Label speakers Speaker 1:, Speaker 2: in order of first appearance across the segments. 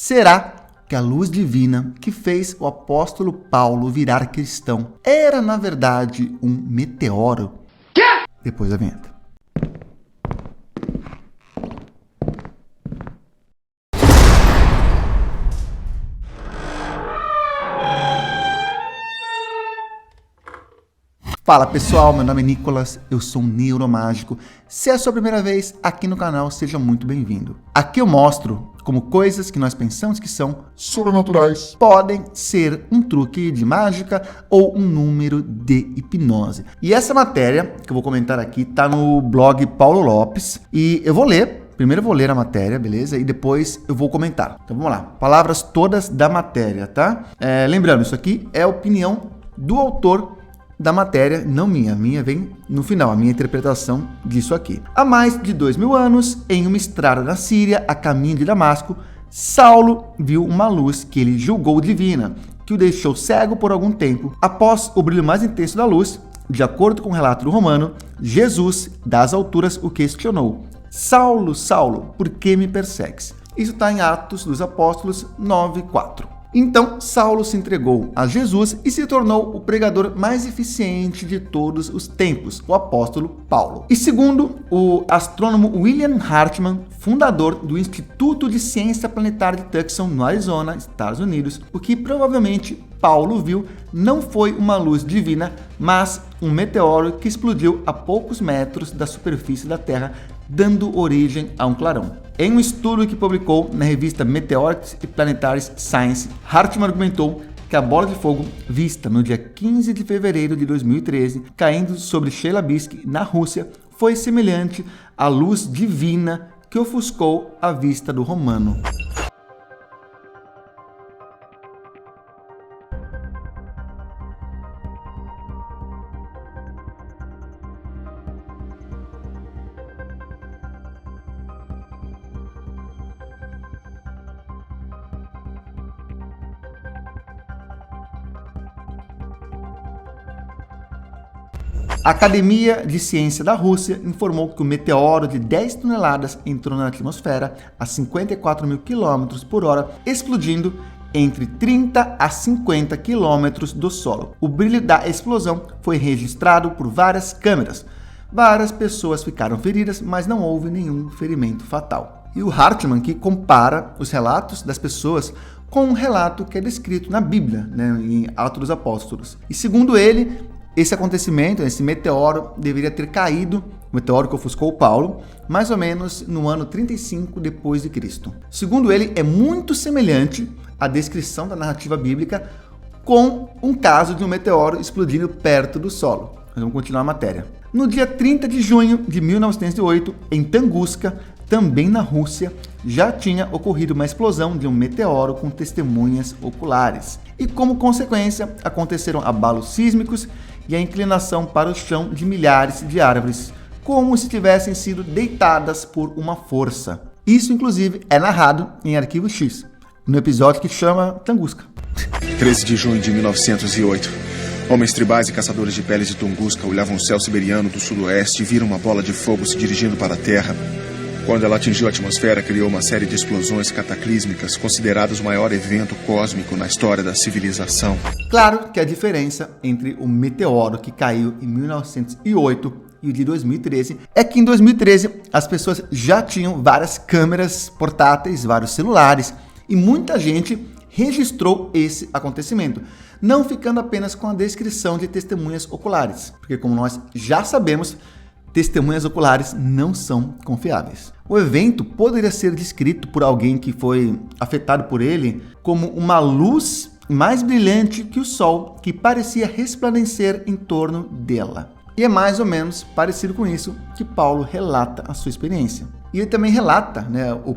Speaker 1: Será que a luz divina que fez o apóstolo Paulo virar cristão era, na verdade, um meteoro? Depois da vinheta. Fala pessoal, meu nome é Nicolas, eu sou um neuromágico. Se é a sua primeira vez aqui no canal, seja muito bem-vindo. Aqui eu mostro como coisas que nós pensamos que são sobrenaturais podem ser um truque de mágica ou um número de hipnose. E essa matéria que eu vou comentar aqui tá no blog Paulo Lopes e eu vou ler. Primeiro eu vou ler a matéria, beleza? E depois eu vou comentar. Então vamos lá. Palavras todas da matéria, tá? Lembrando, isso aqui é a opinião do autor da matéria, não minha. A minha vem no final, a minha interpretação disso aqui. Há mais de 2000 anos, em uma estrada na Síria, a caminho de Damasco, Saulo viu uma luz que ele julgou divina, que o deixou cego por algum tempo. Após o brilho mais intenso da luz, de acordo com o relato do Romano, Jesus, das alturas, o questionou: Saulo, Saulo, por que me persegues? Isso está em Atos dos Apóstolos 9:4. Então, Saulo se entregou a Jesus e se tornou o pregador mais eficiente de todos os tempos, o apóstolo Paulo. E segundo o astrônomo William Hartmann, fundador do Instituto de Ciência Planetária de Tucson, no Arizona, Estados Unidos, o que provavelmente Paulo viu não foi uma luz divina, mas um meteoro que explodiu a poucos metros da superfície da Terra, dando origem a um clarão. Em um estudo que publicou na revista Meteorics and Planetary Science, Hartmann argumentou que a bola de fogo vista no dia 15 de fevereiro de 2013, caindo sobre Chelyabinsk, na Rússia, foi semelhante à luz divina que ofuscou a vista do Romano. A Academia de Ciência da Rússia informou que o meteoro de 10 toneladas entrou na atmosfera a 54 mil km por hora, explodindo entre 30 a 50 km do solo. O brilho da explosão foi registrado por várias câmeras. Várias pessoas ficaram feridas, mas não houve nenhum ferimento fatal. E o Hartmann que compara os relatos das pessoas com um relato que é descrito na Bíblia, em Atos dos Apóstolos. E segundo ele, esse acontecimento, esse meteoro, deveria ter caído, o meteoro que ofuscou Paulo, mais ou menos no ano 35 depois de Cristo. Segundo ele, é muito semelhante à descrição da narrativa bíblica com um caso de um meteoro explodindo perto do solo. Nós vamos continuar a matéria. No dia 30 de junho de 1908, em Tunguska, também na Rússia, já tinha ocorrido uma explosão de um meteoro com testemunhas oculares. E como consequência, aconteceram abalos sísmicos e a inclinação para o chão de milhares de árvores, como se tivessem sido deitadas por uma força. Isso, inclusive, é narrado em Arquivo X, no episódio que chama Tunguska.
Speaker 2: 13 de junho de 1908. Homens tribais e caçadores de peles de Tunguska olhavam o céu siberiano do sudoeste e viram uma bola de fogo se dirigindo para a Terra. Quando ela atingiu a atmosfera, criou uma série de explosões cataclísmicas, consideradas o maior evento cósmico na história da civilização.
Speaker 1: Claro que a diferença entre o meteoro que caiu em 1908 e o de 2013 é que em 2013 as pessoas já tinham várias câmeras portáteis, vários celulares, e muita gente registrou esse acontecimento, não ficando apenas com a descrição de testemunhas oculares, porque como nós já sabemos, testemunhas oculares não são confiáveis. O evento poderia ser descrito por alguém que foi afetado por ele como uma luz mais brilhante que o sol, que parecia resplandecer em torno dela. E é mais ou menos parecido com isso que Paulo relata a sua experiência. E ele também relata, o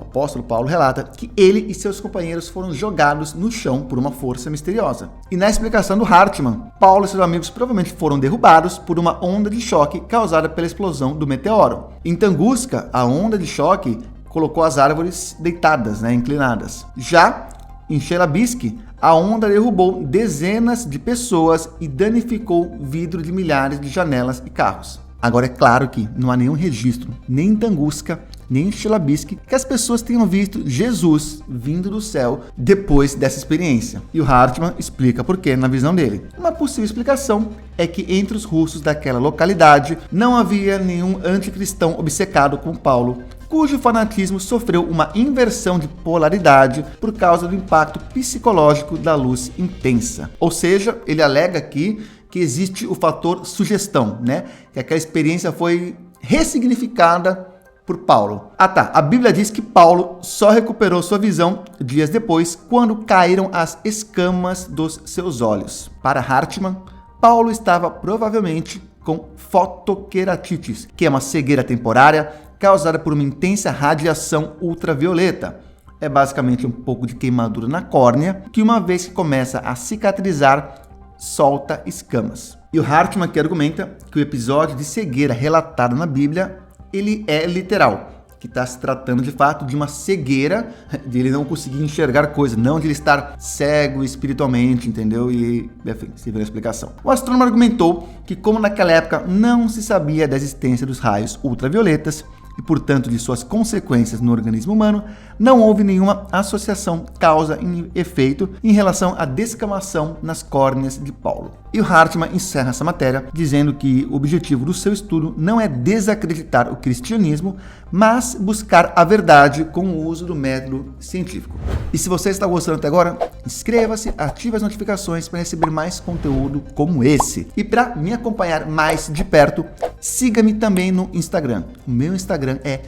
Speaker 1: apóstolo Paulo relata que ele e seus companheiros foram jogados no chão por uma força misteriosa. E na explicação do Hartmann, Paulo e seus amigos provavelmente foram derrubados por uma onda de choque causada pela explosão do meteoro. Em Tunguska, a onda de choque colocou as árvores deitadas, inclinadas. Já em Chelyabinsk, a onda derrubou dezenas de pessoas e danificou vidro de milhares de janelas e carros. Agora é claro que não há nenhum registro, nem em Tunguska, nem Chelyabinsk que as pessoas tenham visto Jesus vindo do céu depois dessa experiência. E o Hartman explica por quê na visão dele. Uma possível explicação é que entre os russos daquela localidade não havia nenhum anticristão obcecado com Paulo, cujo fanatismo sofreu uma inversão de polaridade por causa do impacto psicológico da luz intensa. Ou seja, ele alega aqui que existe o fator sugestão, né? Que aquela experiência foi ressignificada por Paulo. A Bíblia diz que Paulo só recuperou sua visão dias depois, quando caíram as escamas dos seus olhos. Para Hartman, Paulo estava provavelmente com fotoqueratites, que é uma cegueira temporária causada por uma intensa radiação ultravioleta. É basicamente um pouco de queimadura na córnea, que uma vez que começa a cicatrizar, solta escamas. E o Hartman que argumenta que o episódio de cegueira relatado na Bíblia, ele é literal, que está se tratando de fato de uma cegueira, de ele não conseguir enxergar coisas, não de ele estar cego espiritualmente, entendeu? E, enfim, se vê a explicação. O astrônomo argumentou que, como naquela época não se sabia da existência dos raios ultravioletas, e, portanto, de suas consequências no organismo humano, não houve nenhuma associação causa e efeito em relação à descamação nas córneas de Paulo. E o Hartman encerra essa matéria dizendo que o objetivo do seu estudo não é desacreditar o cristianismo, mas buscar a verdade com o uso do método científico. E se você está gostando até agora, inscreva-se, ative as notificações para receber mais conteúdo como esse. E para me acompanhar mais de perto, siga-me também no Instagram. O meu Instagram é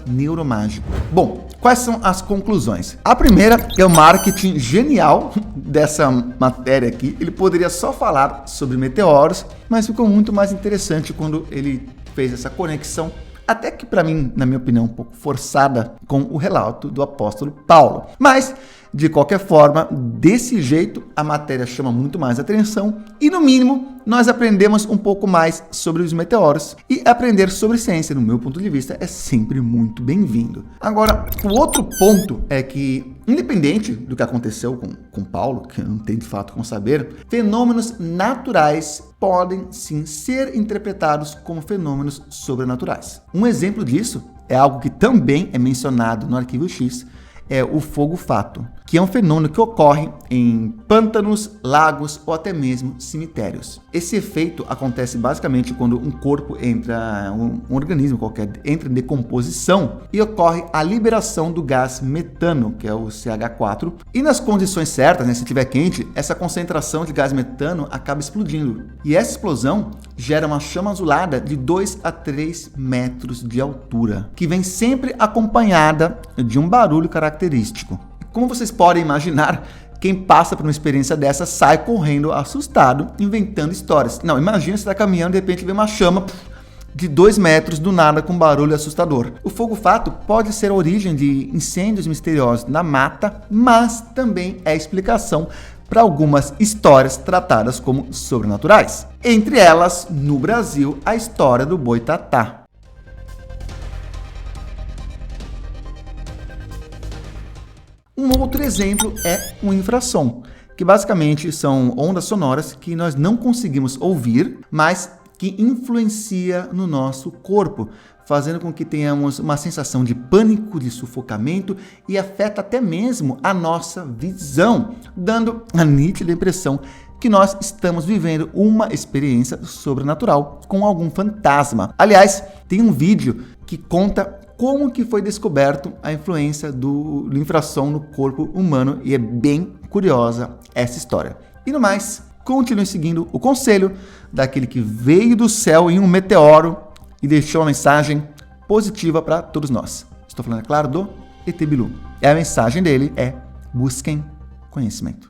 Speaker 1: @neuromágico. Bom, quais são as conclusões? A primeira é o marketing genial dessa matéria aqui. Ele poderia só falar sobre meteoros, mas ficou muito mais interessante quando ele fez essa conexão, até que para mim, na minha opinião, um pouco forçada, com o relato do apóstolo Paulo. Mas, de qualquer forma, desse jeito, a matéria chama muito mais atenção e, no mínimo, nós aprendemos um pouco mais sobre os meteoros. E aprender sobre ciência, no meu ponto de vista, é sempre muito bem-vindo. Agora, o outro ponto é que, independente do que aconteceu com Paulo, que não tem de fato como saber, fenômenos naturais podem sim ser interpretados como fenômenos sobrenaturais. Um exemplo disso é algo que também é mencionado no Arquivo X, é o fogo-fato, que é um fenômeno que ocorre em pântanos, lagos ou até mesmo cemitérios. Esse efeito acontece basicamente quando um corpo entra, um organismo qualquer, entra em decomposição e ocorre a liberação do gás metano, que é o CH4. E nas condições certas, né, se estiver quente, essa concentração de gás metano acaba explodindo. E essa explosão gera uma chama azulada de 2 a 3 metros de altura, que vem sempre acompanhada de um barulho característico. Como vocês podem imaginar, quem passa por uma experiência dessa sai correndo assustado, inventando histórias. Não, imagina você está caminhando e de repente vê uma chama de 2 metros do nada com um barulho assustador. O fogo-fato pode ser a origem de incêndios misteriosos na mata, mas também é explicação para algumas histórias tratadas como sobrenaturais. Entre elas, no Brasil, a história do Boitatá. Um outro exemplo é o infrassom, que basicamente são ondas sonoras que nós não conseguimos ouvir, mas que influencia no nosso corpo, fazendo com que tenhamos uma sensação de pânico, de sufocamento e afeta até mesmo a nossa visão, dando a nítida impressão que nós estamos vivendo uma experiência sobrenatural com algum fantasma. Aliás, tem um vídeo que conta como que foi descoberto a influência do infrassom no corpo humano e é bem curiosa essa história. E no mais, continue seguindo o conselho daquele que veio do céu em um meteoro e deixou uma mensagem positiva para todos nós. Estou falando, é claro, do ET Bilu. E a mensagem dele é: busquem conhecimento.